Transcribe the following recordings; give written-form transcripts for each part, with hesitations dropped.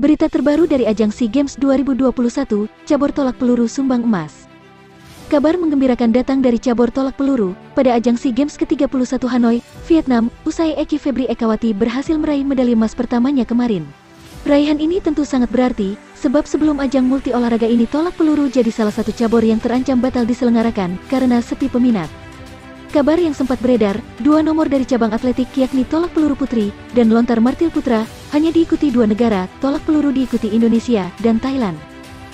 Berita terbaru dari ajang SEA Games 2021, cabur tolak peluru sumbang emas. Kabar menggembirakan datang dari cabur tolak peluru pada ajang SEA Games ke-31 Hanoi, Vietnam, usai Eki Febri Ekawati berhasil meraih medali emas pertamanya kemarin. Raihan ini tentu sangat berarti, sebab sebelum ajang multi olahraga ini tolak peluru jadi salah satu cabur yang terancam batal diselenggarakan karena sepi peminat. Kabar yang sempat beredar, dua nomor dari cabang atletik yakni tolak peluru putri dan lontar martil putra hanya diikuti dua negara, tolak peluru diikuti Indonesia dan Thailand.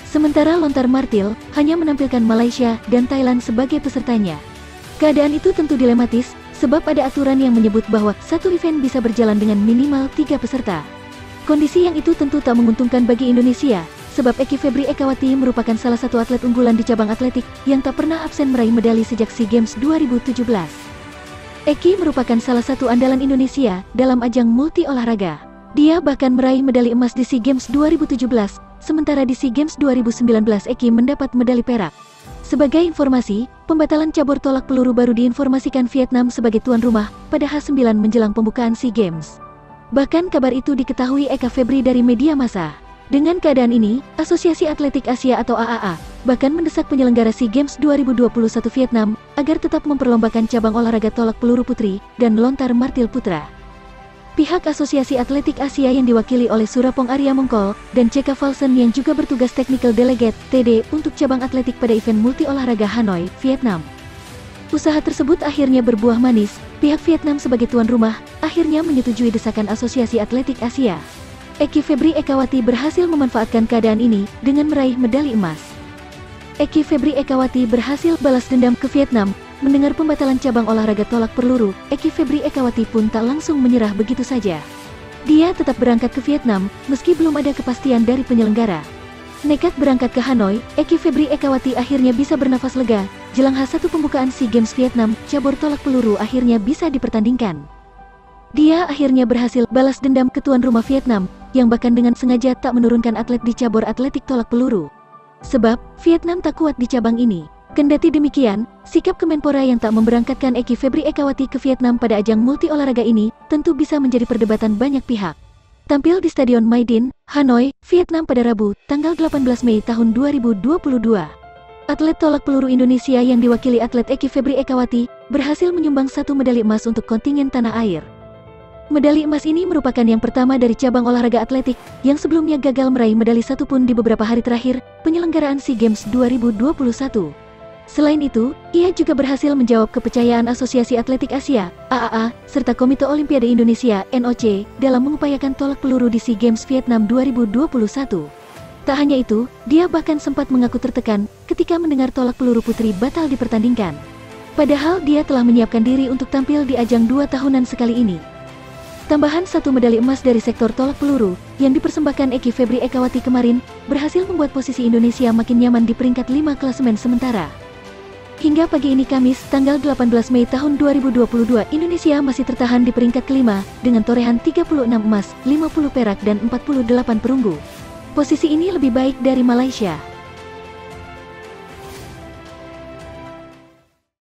Sementara lontar martil hanya menampilkan Malaysia dan Thailand sebagai pesertanya. Keadaan itu tentu dilematis, sebab ada aturan yang menyebut bahwa satu event bisa berjalan dengan minimal 3 peserta. Kondisi yang itu tentu tak menguntungkan bagi Indonesia, sebab Eki Febri Ekawati merupakan salah satu atlet unggulan di cabang atletik yang tak pernah absen meraih medali sejak SEA Games 2017. Eki merupakan salah satu andalan Indonesia dalam ajang multi olahraga. Dia bahkan meraih medali emas di SEA Games 2017, sementara di SEA Games 2019 Eki mendapat medali perak. Sebagai informasi, pembatalan cabur tolak peluru baru diinformasikan Vietnam sebagai tuan rumah pada H9 menjelang pembukaan SEA Games. Bahkan kabar itu diketahui Eka Febri dari media massa. Dengan keadaan ini, Asosiasi Atletik Asia atau AAA bahkan mendesak penyelenggara SEA Games 2021 Vietnam agar tetap memperlombakan cabang olahraga tolak peluru putri dan lontar martil putra. Pihak Asosiasi Atletik Asia yang diwakili oleh Surapong Arya Mongkol dan Cheka Falsen yang juga bertugas Technical Delegate (TD) untuk cabang atletik pada event multi olahraga Hanoi, Vietnam. Usaha tersebut akhirnya berbuah manis. Pihak Vietnam sebagai tuan rumah akhirnya menyetujui desakan Asosiasi Atletik Asia. Eki Febri Ekawati berhasil memanfaatkan keadaan ini dengan meraih medali emas. Eki Febri Ekawati berhasil balas dendam ke Vietnam. Mendengar pembatalan cabang olahraga tolak peluru, Eki Febri Ekawati pun tak langsung menyerah begitu saja. Dia tetap berangkat ke Vietnam, meski belum ada kepastian dari penyelenggara. Nekat berangkat ke Hanoi, Eki Febri Ekawati akhirnya bisa bernafas lega. Jelang H1 pembukaan SEA Games Vietnam, cabur tolak peluru akhirnya bisa dipertandingkan. Dia akhirnya berhasil balas dendam ke tuan rumah Vietnam, yang bahkan dengan sengaja tak menurunkan atlet di cabur atletik tolak peluru. Sebab, Vietnam tak kuat di cabang ini. Kendati demikian, sikap Kemenpora yang tak memberangkatkan Eki Febri Ekawati ke Vietnam pada ajang multi olahraga ini tentu bisa menjadi perdebatan banyak pihak. Tampil di Stadion My Dinh, Hanoi, Vietnam pada Rabu, tanggal 18 Mei tahun 2022. Atlet tolak peluru Indonesia yang diwakili atlet Eki Febri Ekawati berhasil menyumbang 1 medali emas untuk kontingen tanah air. Medali emas ini merupakan yang pertama dari cabang olahraga atletik yang sebelumnya gagal meraih medali satupun di beberapa hari terakhir penyelenggaraan SEA Games 2021. Selain itu, ia juga berhasil menjawab kepercayaan Asosiasi Atletik Asia AAA serta Komite Olimpiade Indonesia (NOC) dalam mengupayakan tolak peluru di SEA Games Vietnam 2021. Tak hanya itu, dia bahkan sempat mengaku tertekan ketika mendengar tolak peluru putri batal dipertandingkan. Padahal dia telah menyiapkan diri untuk tampil di ajang 2 tahunan sekali ini. Tambahan 1 medali emas dari sektor tolak peluru yang dipersembahkan Eki Febri Ekawati kemarin berhasil membuat posisi Indonesia makin nyaman di peringkat 5 klasemen sementara. Hingga pagi ini Kamis, tanggal 18 Mei tahun 2022, Indonesia masih tertahan di peringkat kelima dengan torehan 36 emas, 50 perak dan 48 perunggu. Posisi ini lebih baik dari Malaysia.